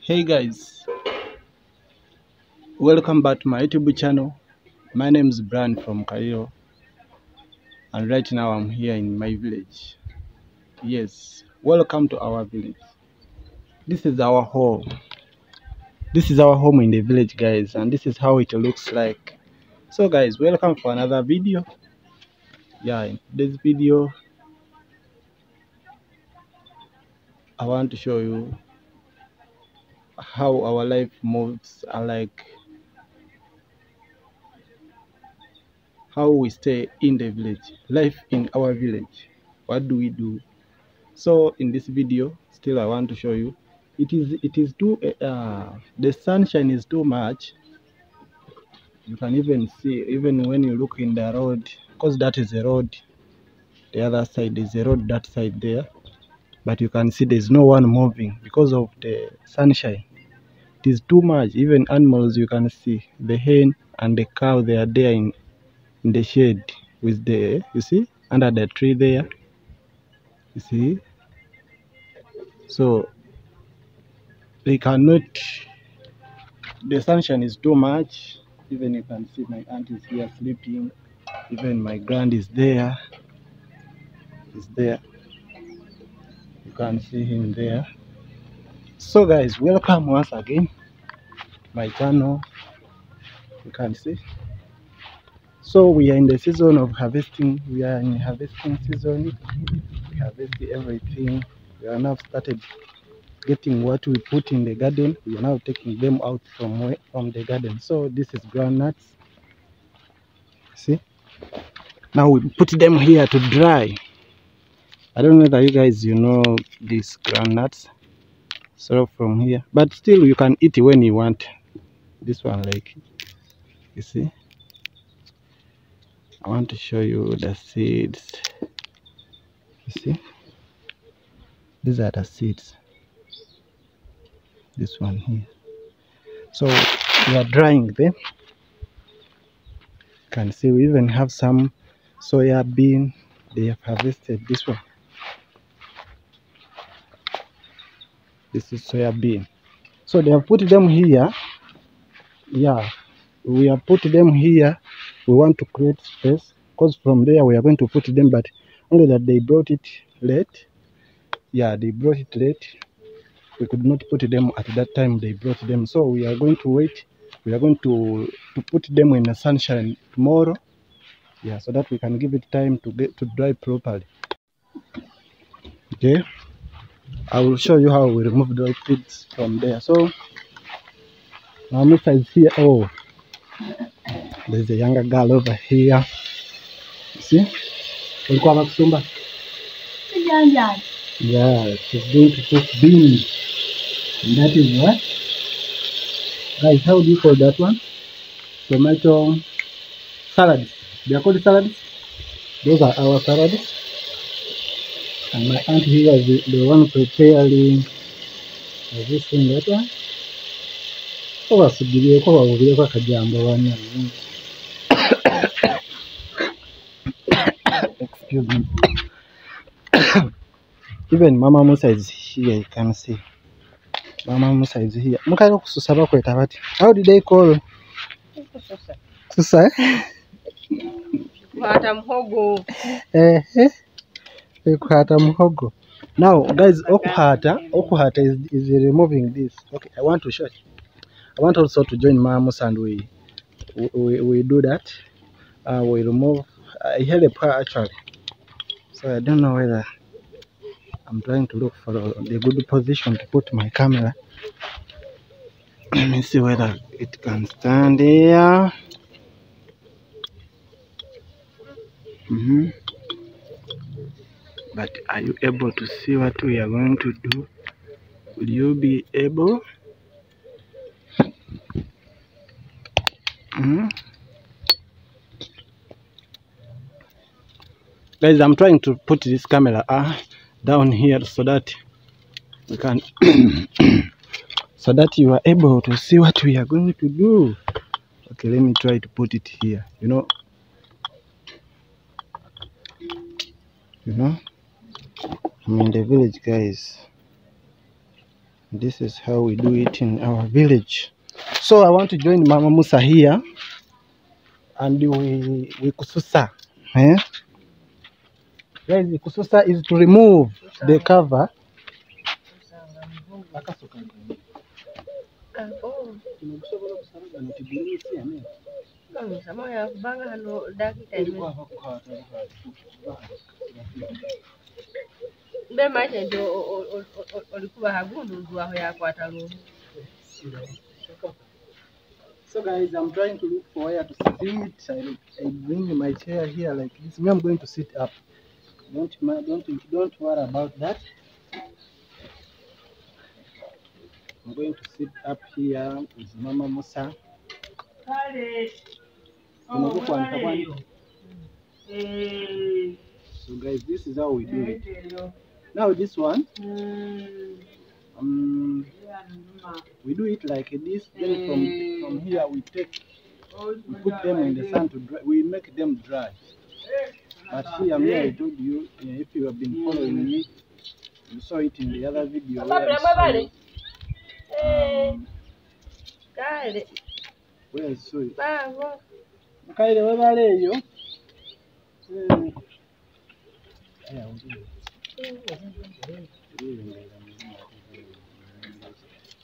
Hey guys, welcome back to my YouTube channel. My name is Brian from Cairo, and right now I'm here in my village. Yes, welcome to our village. This is our home. This is our home in the village, guys, and this is how it looks like. So guys, welcome for another video. Yeah, in this video I want to show you how our life moves, like how we stay in the village, life in our village. What do we do? So in this video still I want to show you it is too the sunshine is too much. You can even see, even when you look in the road, because that is a road, the other side is a road, that side there, but you can see there's no one moving because of the sunshine. It is too much. Even animals, you can see the hen and the cow, they are there in the shade with the, you see, under the tree there, you see. So they cannot, the sunshine is too much. Even you can see my aunt is here sleeping. Even my grand is there. He's there. You can see him there. So guys, welcome once again to my channel. You can see. So we are in the season of harvesting. We are in harvesting season. We harvest everything. We are now started getting what we put in the garden. We are now taking them out from the garden. So this is groundnuts. See? Now we put them here to dry. I don't know whether you guys know these groundnuts. So from here, but still you can eat when you want. This one, like, you see, I want to show you the seeds. You see, these are the seeds. This one here. So we are drying them. You can see we even have some soya bean. They have harvested this one. This is soya bean. So they have put them here. Yeah, we have put them here. We want to create space, because from there we are going to put them, but only that they brought it late. Yeah, they brought it late. We could not put them at that time they brought them, so we are going to wait. We are going to put them in the sunshine tomorrow. Yeah, so that we can give it time to get to dry properly. Okay, I will show you how we remove the seeds from there. So now Musa is here. Oh, there's a younger girl over here. You see? Yeah, she's going to cook beans. And that is what? Guys, how do you call that one? Tomato salads. They are called salads. Those are our salads. And my aunt here is the one preparing this thing, that one. Oh, excuse me. Even Mama Musa is here, you can see. Mama Musa is here. How did they call? Susa? Now guys, okuhata is removing this. Okay, I want to show you. I want also to join Mama Musa and we do that. We remove help her actually. So I don't know whether I'm trying to look for the good position to put my camera. Let me see whether it can stand here. But are you able to see what we are going to do? Will you be able? Guys, I'm trying to put this camera down here so that we can so that you are able to see what we are going to do. Okay, let me try to put it here. You know, I'm in the village, guys. This is how we do it in our village. So I want to join Mama Musa here, and we kususa. Eh? Guys, the kususa is to remove the cover. So guys, I'm trying to look for where to sit. I bring my chair here like this. Me, I'm going to sit up. Don't worry about that. I'm going to sit up here with Mama Musa. So guys, this is how we do it. Now this one, we do it like this. Then from here we put them in the sun to dry. We make them dry. But here, I told you, if you have been following me, you saw it in the other video where I saw it.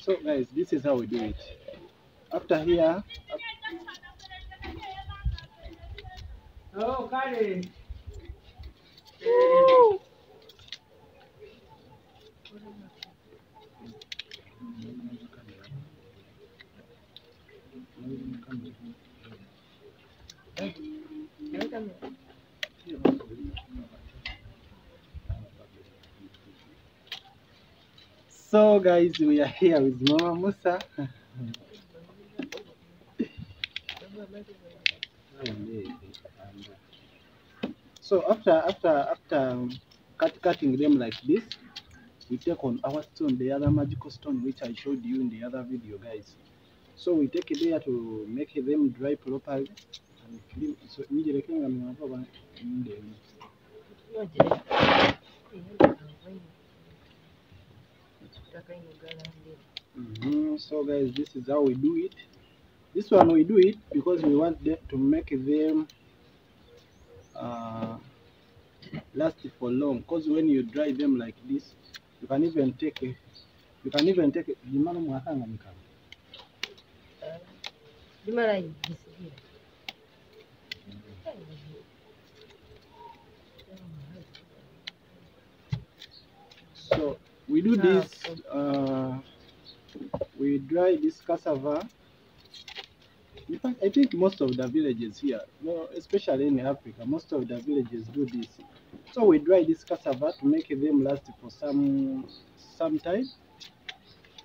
So guys, this is how we do it. After here, so guys, we are here with Mama Musa. So after cutting them like this, we take on our stone, the other magical stone which I showed you in the other video, guys. So we take it there to make them dry properly and clean. So so guys, this is how we do it. This one we do it because we want them to make them last for long. Because when you dry them like this, you can even take it. So we do this. We dry this cassava. In fact, I think most of the villages here, especially in Africa, most of the villages do this. So we dry this cassava to make them last for some time.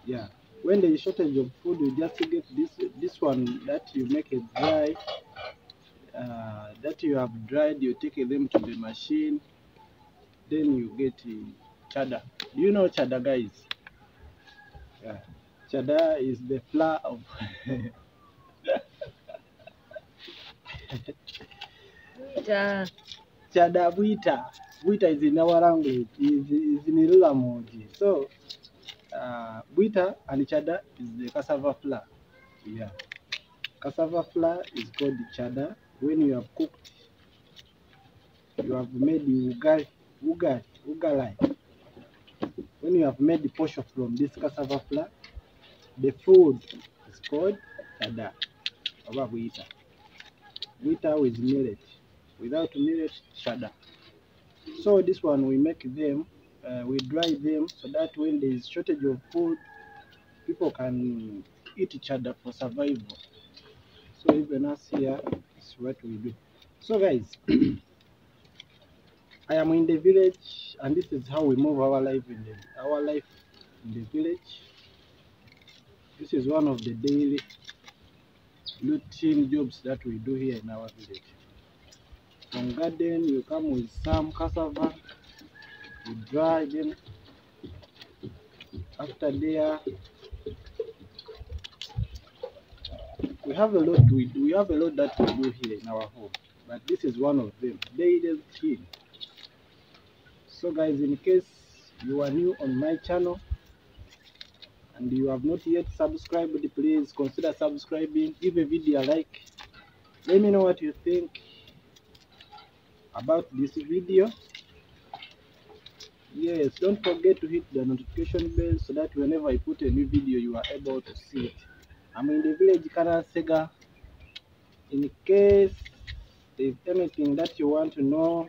Yeah. When there is shortage of food, you just get this one that you make it dry. That you have dried, you take them to the machine. Then you get chada. Do you know chada, guys? Yeah. Chada is the flour of chada buita. Buita is in our language, is in Ilulamoji. So buita and chada is the cassava flour. Yeah. Cassava flour is called chada. When you have cooked, you have made the ugali. When you have made the portion from this cassava flour, the food is called chada. Buita. Buita with millet. Without millet, chada. So this one we make them, we dry them so that when there is shortage of food, people can eat each other for survival. So even us here, is what we do. So guys, I am in the village, and this is how we move our life in the village. This is one of the daily routine jobs that we do here in our village. From garden, you come with some cassava, you dry them. After there, we have a lot that we do here in our home, but this is one of them, daily routine. So guys, in case you are new on my channel, and you have not yet subscribed, please consider subscribing. Give a video a like. Let me know what you think about this video. Yes, don't forget to hit the notification bell so that whenever I put a new video, you are able to see it. I'm in the village Karasega. In case there's anything that you want to know,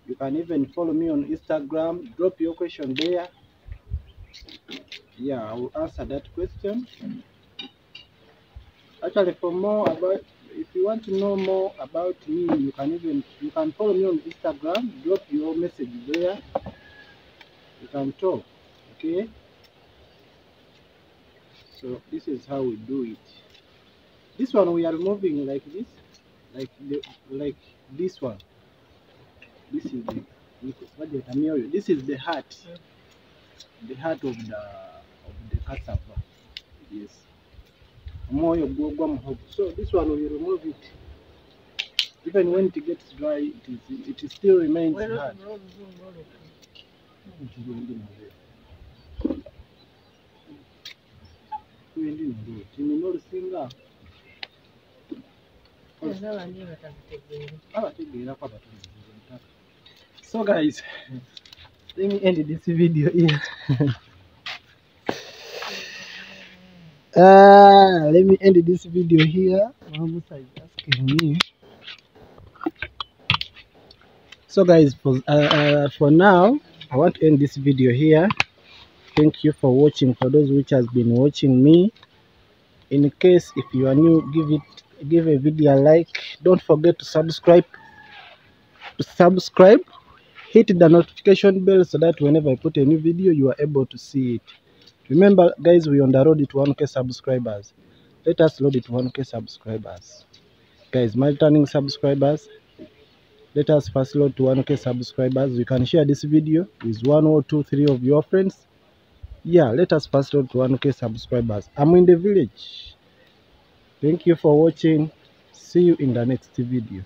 you can even follow me on Instagram. Drop your question there. Yeah, I will answer that question. Actually, for more about, if you want to know more about me, you can follow me on Instagram. Drop your message there. You can talk. Okay. So this is how we do it. This one we are removing like this, like this one. This is this is the heart of the cassava. Yes. So this one we remove it. Even when it gets dry, it still remains hard. So guys, let me end this video here. Let me end this video here. Musa is asking me. So guys, for now, I want to end this video here. Thank you for watching. For those which has been watching me, in case if you are new, give a video a like. Don't forget to subscribe. Hit the notification bell so that whenever I put a new video, you are able to see it. Remember guys, we on the road to 1K subscribers. Let us load it to 1K subscribers. Guys, my returning subscribers, let us first load to 1K subscribers. You can share this video with 1 or 2, 3 of your friends. Yeah, let us first load to 1K subscribers. I'm in the village. Thank you for watching. See you in the next video.